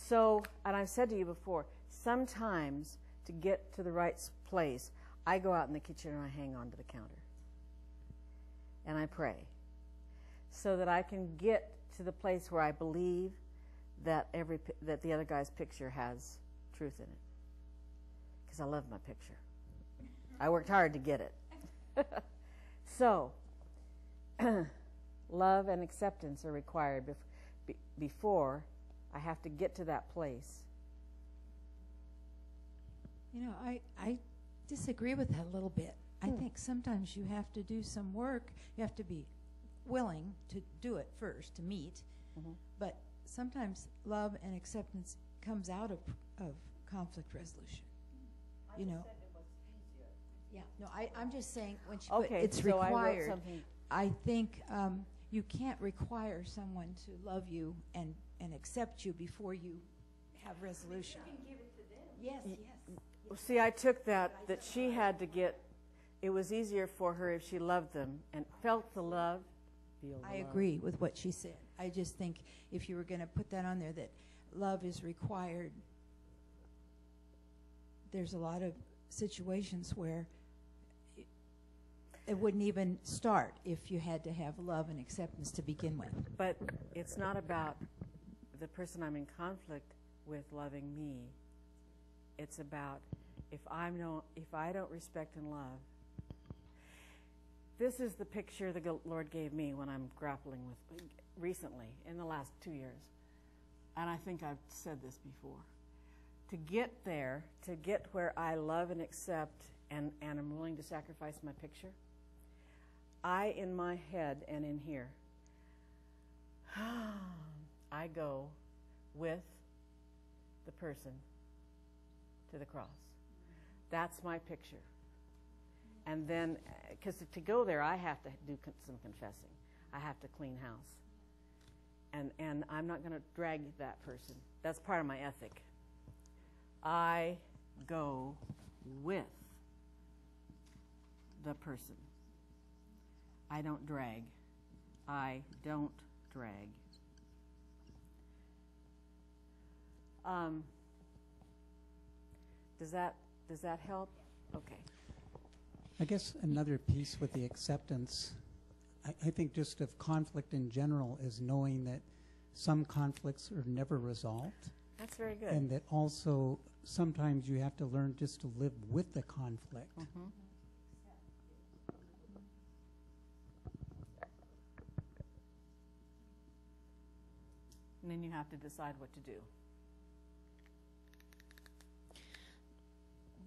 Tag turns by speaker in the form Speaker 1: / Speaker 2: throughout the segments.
Speaker 1: So, and I've said to you before, sometimes to get to the right place, I go out in the kitchen and I hang on to the counter. And I pray. So that I can get to the place where I believe that that the other guy's picture has truth in it. Because I love my picture. I worked hard to get it. So, love and acceptance are required before I have to get to that place.
Speaker 2: You know, I disagree with that a little bit. I think sometimes you have to do some work. You have to be willing to do it first, to meet. But sometimes love and acceptance comes out of conflict resolution. You know. Yeah, no, I'm just saying when she put it's
Speaker 1: so
Speaker 2: required. I think you can't require someone to love you and accept you before you have resolution.
Speaker 3: You can give it to them.
Speaker 2: Yes, yes.
Speaker 1: See, I took that she had to get, it was easier for her if she loved them and felt the love.
Speaker 2: I agree with what she said. I just think if you were going to put that on there, that love is required, there's a lot of situations where it wouldn't even start if you had to have love and acceptance to begin with.
Speaker 1: But it's not about the person I'm in conflict with loving me. It's about if I don't respect and love. This is the picture the Lord gave me when I'm grappling with recently in the last 2 years. And I think I've said this before. To get there, to get where I love and accept and am willing to sacrifice my picture, I, in my head and in here, I go with the person to the cross. That's my picture. And then, because to go there, I have to do some confessing. I have to clean house. And I'm not going to drag that person. That's part of my ethic. I go with the person. I don't drag. I don't drag. Does that help? Okay.
Speaker 4: I guess another piece with the acceptance, I think just of conflict in general is knowing that some conflicts are never resolved.
Speaker 1: That's very good.
Speaker 4: And that also sometimes you have to learn just to live with the conflict.
Speaker 1: Mm-hmm. And then you have to decide what to do.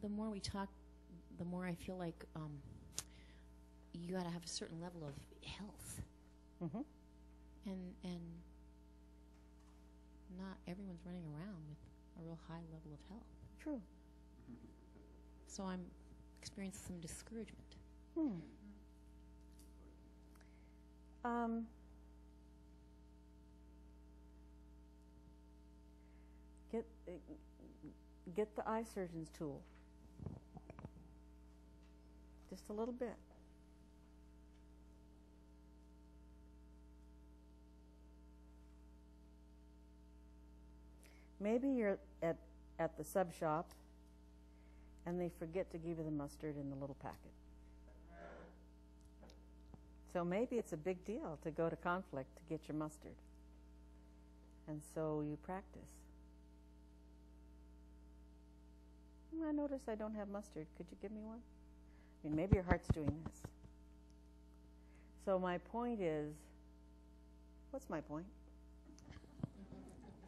Speaker 3: The more we talk, the more I feel like you got to have a certain level of health.
Speaker 1: Mm-hmm.
Speaker 3: And not everyone's running around with a real high level of health.
Speaker 1: True.
Speaker 3: So I'm experiencing some discouragement.
Speaker 1: Get the eye surgeon's tool. Just a little bit. Maybe you're at the sub shop and they forget to give you the mustard in the little packet. So maybe it's a big deal to go to conflict to get your mustard. And so you practice. I notice I don't have mustard. Could you give me one? I mean, maybe your heart's doing this. So my point is, what's my point?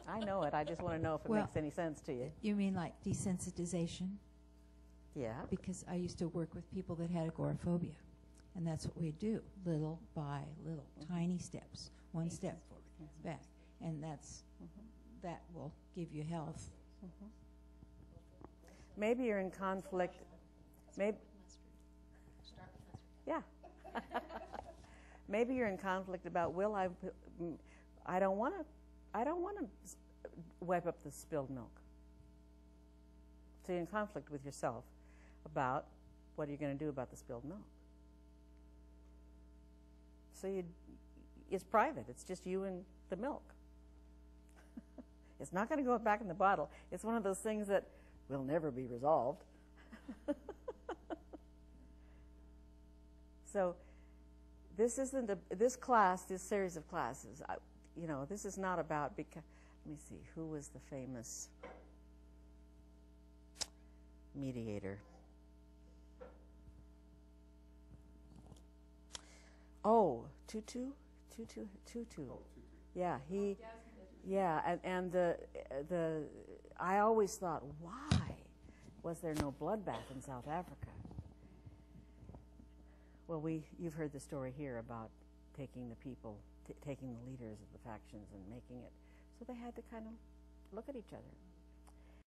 Speaker 1: I know it. I just want to know if it makes any sense to you.
Speaker 2: You mean like desensitization?
Speaker 1: Yeah.
Speaker 2: Because I used to work with people that had agoraphobia, and that's what we do, little by little, tiny steps, one step forward, back, and that will give you health.
Speaker 1: Maybe you're in conflict. Maybe. Yeah. Maybe you're in conflict about I don't want to wipe up the spilled milk. So you're in conflict with yourself about what are you going to do about the spilled milk. So it's private. It's just you and the milk. It's not going to go back in the bottle. It's one of those things that will never be resolved. So this isn't this series of classes. This is not about let me see, who was the famous mediator? Oh, Tutu. Yeah, he. Yeah, and the I always thought, why was there no bloodbath in South Africa? Well, you've heard the story here about taking the people, taking the leaders of the factions and making it so they had to kind of look at each other.